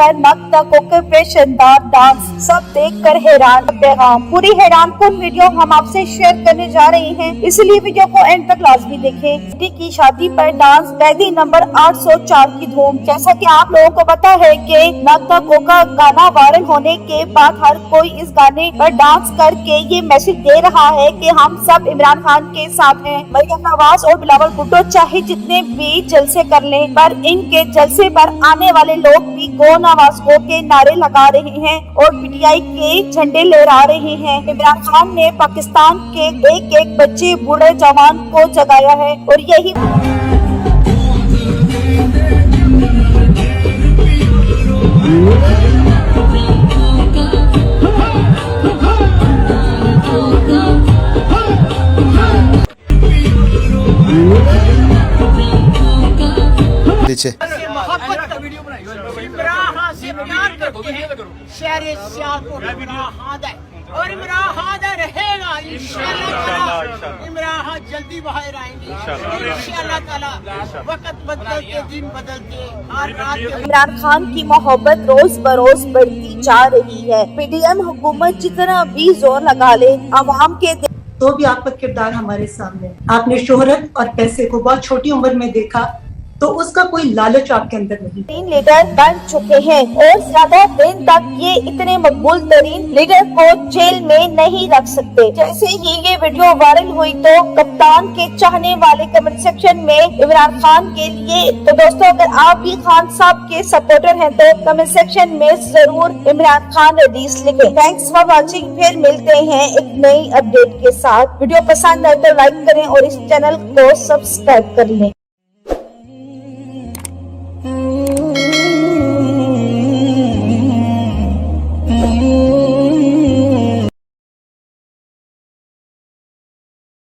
पर नक्ता कोके पे शानदार डांस, सब देख कर हैरान पैगाम। पूरी हैरानकुन वीडियो हम आपसे शेयर करने जा रहे हैं, इसलिए वीडियो को एंड तक लाजमी देखें। बेटी की शादी पर डांस, कैदी नंबर 804 की धूम। जैसा कि आप लोगों को पता है कि नक्ता कोका गाना वायरल होने के बाद हर कोई इस गाने पर डांस करके ये मैसेज दे रहा है कि हम सब इमरान खान के साथ हैं। मरियम नवाज और बिलावल भुट्टो चाहे जितने भी जलसे कर लें, पर इनके जलसे पर आने वाले लोग भी गो नवाज गो के नारे लगा रहे हैं और पीटीआई के झंडे लहरा रहे हैं। इमरान खान ने पाकिस्तान के एक एक बच्चे, बूढ़े, जवान को जगाया है और यही नीचे मोहब्बत का वीडियो बनाई से प्यार करते हैं शहर सियालकोट और इमरान रहेगा इंशाअल्लाह। इमरान जल्दी बाहर आएंगे इंशाअल्लाह ताला। वक्त बदलते, दिन बदलते, हर रात इमरान खान की मोहब्बत रोज बरोज बढ़ती जा रही है। पीडीएम हुकूमत जितना भी जोर लगा ले, अवाम के तो भी आपका किरदार हमारे सामने। आपने शोहरत और पैसे को बहुत छोटी उम्र में देखा, तो उसका कोई लालच आपके अंदर नहीं। 3 लीडर बन चुके हैं और ज्यादा दिन तक ये इतने मकबूल तरीन लीडर को जेल में नहीं रख सकते। जैसे ही ये वीडियो वायरल हुई तो कप्तान के चाहने वाले कमेंट सेक्शन में इमरान खान के लिए, तो दोस्तों अगर आप भी खान साहब के सपोर्टर हैं तो कमेंट सेक्शन में जरूर इमरान खान हदीस लिखें। Thanks for watching. फिर मिलते हैं एक नई अपडेट के साथ। वीडियो पसंद आए तो लाइक करें और इस चैनल को सब्सक्राइब कर लें।